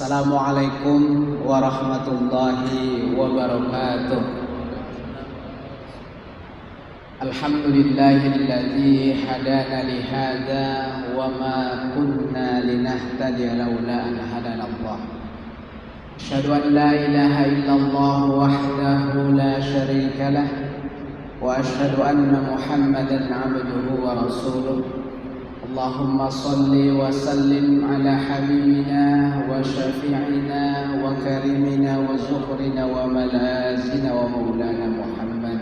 Assalamualaikum warahmatullahi wabarakatuh. Alhamdulillahilladzi hadana li hadza wa ma kunna linahtadiya laula an hadana Allah. Asyhadu an la ilaha illallah wahdahu la syarika lah wa asyhadu anna Muhammadan 'abduhu wa rasuluh. Allahumma salli wa sallim ala habibina wa syafi'ina wa karimina wa zuhrina wa malazina wa maulana Muhammad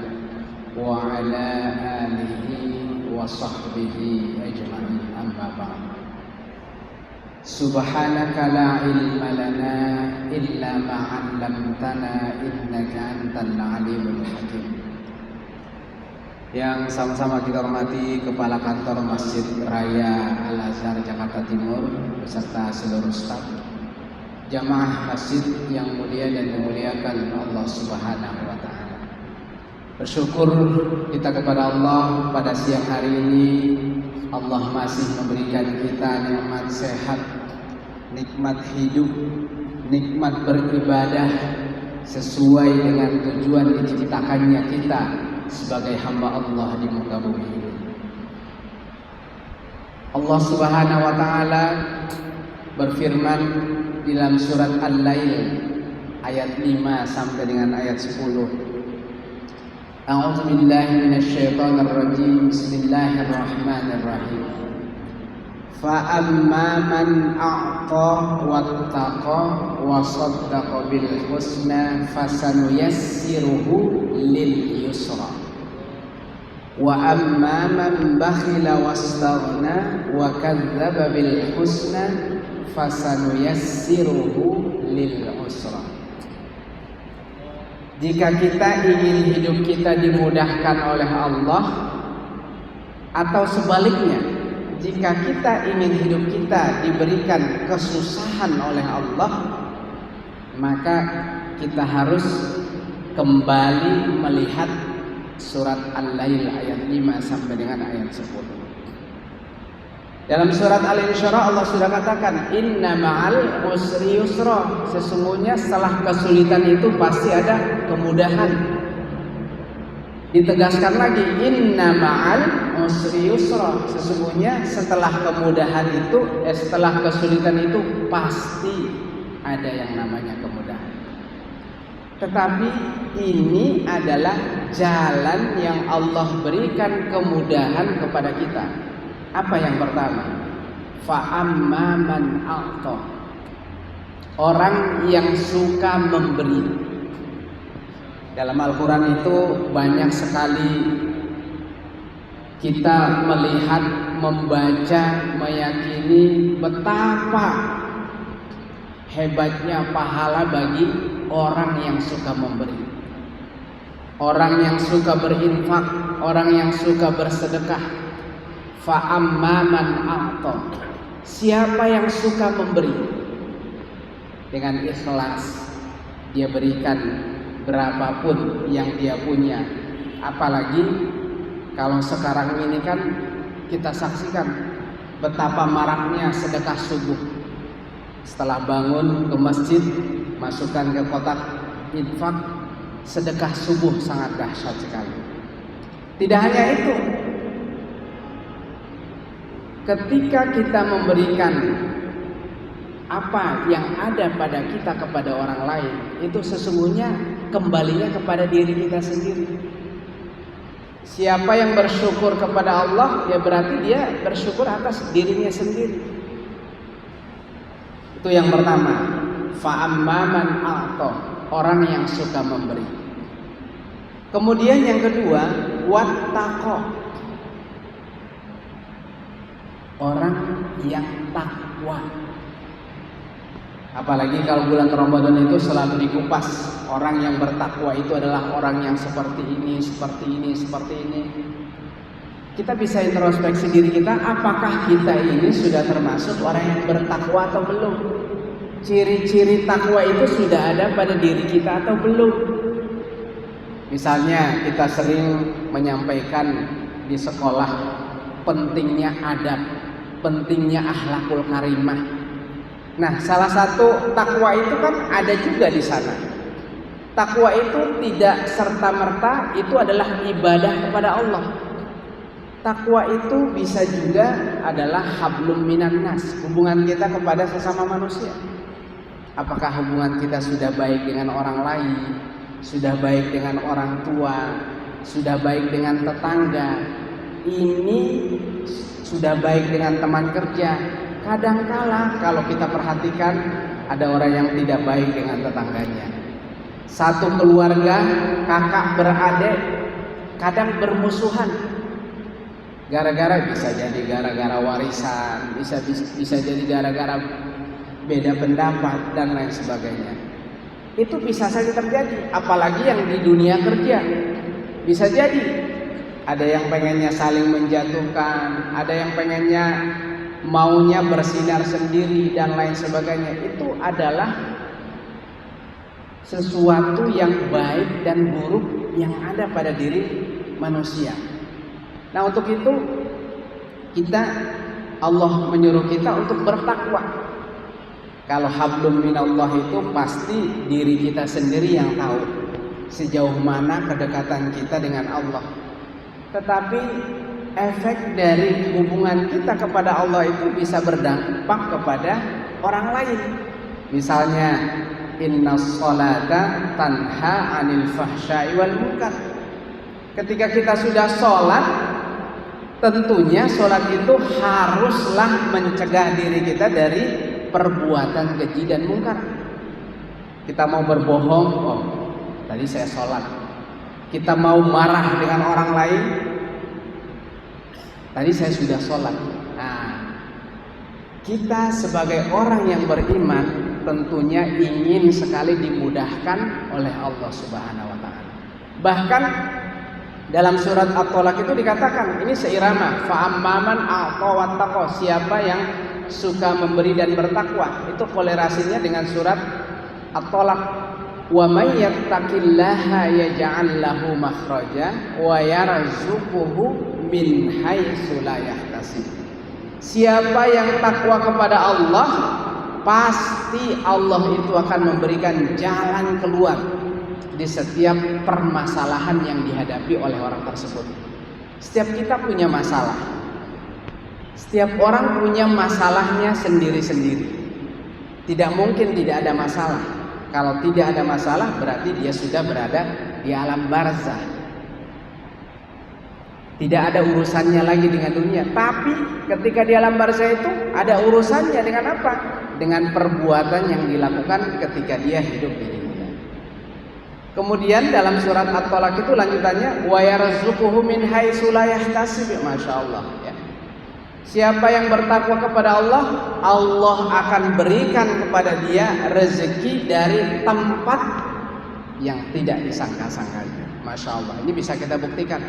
wa ala alihi wa sahbihi ajma'in, amma ba'd. Subhanaka la ilma lana illa ma 'allamtana innaka antal alimul hakim. Yang sama-sama kita hormati Kepala Kantor Masjid Raya Al-Azhar Jakarta Timur beserta seluruh staf, jamaah masjid yang mulia dan memuliakan Allah Subhanahu wa taala. Bersyukur kita kepada Allah pada siang hari ini, Allah masih memberikan kita nikmat sehat, nikmat hidup, nikmat beribadah sesuai dengan tujuan diciptakannya kita sebagai hamba Allah di muka bumi ini. Allah Subhanahu wa taala berfirman dalam surat Al-Lail ayat 5 sampai dengan ayat 10. A'udzu billahi minasyaitonir rajim. Bismillahirrahmanirrahim. Fa amma man a'ta wattaqa wa saddaqa bil husna fasanuyassiruhu lil yusra. Wa amma man bakhila wastaghna wa kadzdzaba bil husna fasanuyassiruhu lil usra. Jika kita ingin hidup kita dimudahkan oleh Allah, atau sebaliknya, jika kita ingin hidup kita diberikan kesusahan oleh Allah, maka kita harus kembali melihat surat Al-Lail ayat 5 sampai dengan ayat 10. Dalam surat Al-Insyirah Allah sudah katakan, inna ma'al usri yusra. Sesungguhnya setelah kesulitan itu pasti ada kemudahan. Ditegaskan lagi, inna ma'al usri yusra. Sesungguhnya setelah kemudahan itu, setelah kesulitan itu pasti ada yang namanya kemudahan. Tetapi ini adalah jalan yang Allah berikan kemudahan kepada kita. Apa yang pertama? Fa'amma man a'ta. Orang yang suka memberi. Dalam Al-Quran itu banyak sekali kita melihat, membaca, meyakini betapa hebatnya pahala bagi orang yang suka memberi, orang yang suka berinfak, orang yang suka bersedekah. Fa'amma man a'ta. Siapa yang suka memberi dengan ikhlas, dia berikan berapapun yang dia punya. Apalagi kalau sekarang ini kan kita saksikan betapa maraknya sedekah subuh. Setelah bangun ke masjid, masukkan ke kotak infak, sedekah subuh sangat dahsyat sekali. Tidak hanya itu, ketika kita memberikan apa yang ada pada kita kepada orang lain, itu sesungguhnya kembalinya kepada diri kita sendiri. Siapa yang bersyukur kepada Allah, ya berarti dia bersyukur atas dirinya sendiri. Itu yang pertama. Fa'amma man a'ta. Orang yang suka memberi. Kemudian yang kedua, wattaqa. Orang yang takwa. Apalagi kalau bulan Ramadan itu selalu dikupas. Orang yang bertakwa itu adalah orang yang seperti ini, seperti ini, seperti ini. Kita bisa introspeksi diri kita, apakah kita ini sudah termasuk orang yang bertakwa atau belum? Ciri-ciri takwa itu sudah ada pada diri kita atau belum? Misalnya kita sering menyampaikan di sekolah pentingnya adab, pentingnya akhlakul karimah. Nah, salah satu takwa itu kan ada juga di sana. Takwa itu tidak serta-merta itu adalah ibadah kepada Allah. Takwa itu bisa juga adalah hablum minan nas, hubungan kita kepada sesama manusia. Apakah hubungan kita sudah baik dengan orang lain, sudah baik dengan orang tua, sudah baik dengan tetangga, ini sudah baik dengan teman kerja. Kadangkala kalau kita perhatikan ada orang yang tidak baik dengan tetangganya. Satu keluarga, kakak beradik, kadang bermusuhan. Gara-gara bisa jadi gara-gara warisan, bisa jadi gara-gara beda pendapat dan lain sebagainya. Itu bisa saja terjadi, apalagi yang di dunia kerja. Bisa jadi ada yang pengennya saling menjatuhkan, ada yang pengennya maunya bersinar sendiri dan lain sebagainya. Itu adalah sesuatu yang baik dan buruk yang ada pada diri manusia. Nah, untuk itu Allah menyuruh kita untuk bertakwa. Kalau hablum minallah itu pasti diri kita sendiri yang tahu sejauh mana kedekatan kita dengan Allah. Tetapi efek dari hubungan kita kepada Allah itu bisa berdampak kepada orang lain. Misalnya, innas sholata tanha 'anil fahsya'i wal munkar. Ketika kita sudah sholat, tentunya sholat itu haruslah mencegah diri kita dari perbuatan keji dan mungkar. Kita mau berbohong, oh tadi saya sholat. Kita mau marah dengan orang lain, tadi saya sudah sholat. Nah, kita sebagai orang yang beriman tentunya ingin sekali dimudahkan oleh Allah Subhanahu wa Ta'ala. Bahkan dalam surat At-Tolak itu dikatakan, ini seirama, fa'amman a'ta wattaqa, siapa yang suka memberi dan bertakwa. Itu kolerasinya dengan surat At-Tolak. Wa may yattaqillaha yaj'al lahu makhraja wa yarzuquhu min haitsu la yahtasib. Siapa yang takwa kepada Allah, pasti Allah itu akan memberikan jalan keluar di setiap permasalahan yang dihadapi oleh orang tersebut. Setiap kita punya masalah. Setiap orang punya masalahnya sendiri-sendiri. Tidak mungkin tidak ada masalah. Kalau tidak ada masalah berarti dia sudah berada di alam barzah. Tidak ada urusannya lagi dengan dunia. Tapi ketika di alam barzah itu ada urusannya dengan apa? Dengan perbuatan yang dilakukan ketika dia hidup di dunia. Kemudian dalam surat At-Tolak itu lanjutannya, wa yarzuquhu min haitsu la yahtasib. Masyaallah ya. Siapa yang bertakwa kepada Allah, Allah akan berikan kepada dia rezeki dari tempat yang tidak disangka-sangkanya. Masya Allah, ini bisa kita buktikan.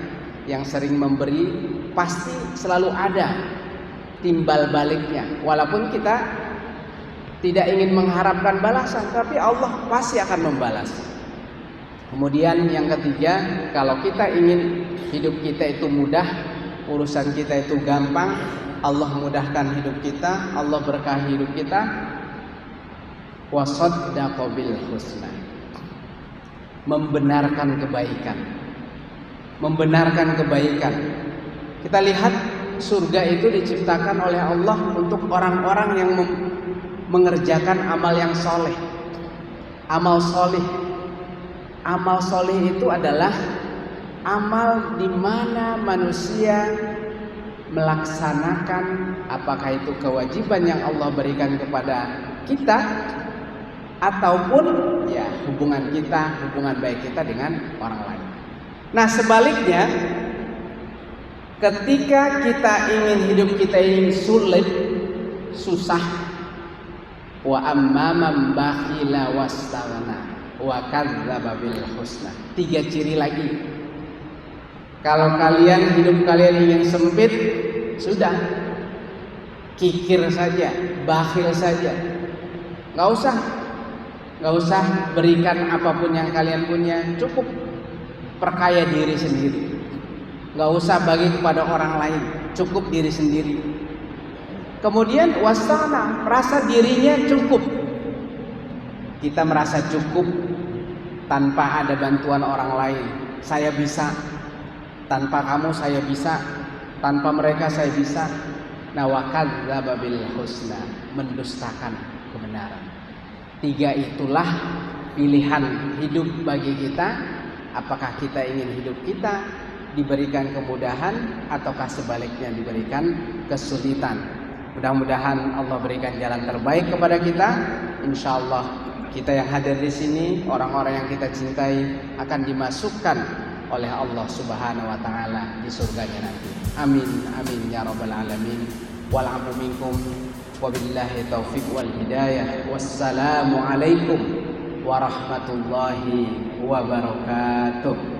Yang sering memberi pasti selalu ada timbal baliknya. Walaupun kita tidak ingin mengharapkan balasan, tapi Allah pasti akan membalas. Kemudian yang ketiga, kalau kita ingin hidup kita itu mudah, urusan kita itu gampang, Allah mudahkan hidup kita, Allah berkahi hidup kita. Wasaddaqa bil husna. Membenarkan kebaikan. Membenarkan kebaikan. Kita lihat surga itu diciptakan oleh Allah untuk orang-orang yang mengerjakan amal yang soleh. Amal soleh. Amal soleh itu adalah amal di mana manusia melaksanakan apakah itu kewajiban yang Allah berikan kepada kita ataupun ya hubungan baik kita dengan orang lain. Nah, sebaliknya ketika kita ingin hidup kita ini sulit, susah, wa amman bakhila wastaghna wa kadzdzaba bil husna. 3 ciri lagi. Kalau kalian hidup kalian ingin sempit, sudah kikir saja, bakhil saja. Nggak usah berikan apapun yang kalian punya, cukup perkaya diri sendiri. Nggak usah bagi kepada orang lain, cukup diri sendiri. Kemudian wasta'na, merasa dirinya cukup. Kita merasa cukup tanpa ada bantuan orang lain. Saya bisa, tanpa kamu saya bisa, tanpa mereka saya bisa. Nah, wa kadzdzaba bil husna, mendustakan kebenaran. 3 itulah pilihan hidup bagi kita. Apakah kita ingin hidup kita diberikan kemudahan ataukah sebaliknya diberikan kesulitan? Mudah-mudahan Allah berikan jalan terbaik kepada kita. Insyaallah kita yang hadir di sini, orang-orang yang kita cintai akan dimasukkan oleh Allah Subhanahu wa taala di surganya nanti. Amin amin ya rabbal alamin. Wal 'afwu minkum wabillahi taufiq wal hidayah. Wassalamu alaikum warahmatullahi wabarakatuh.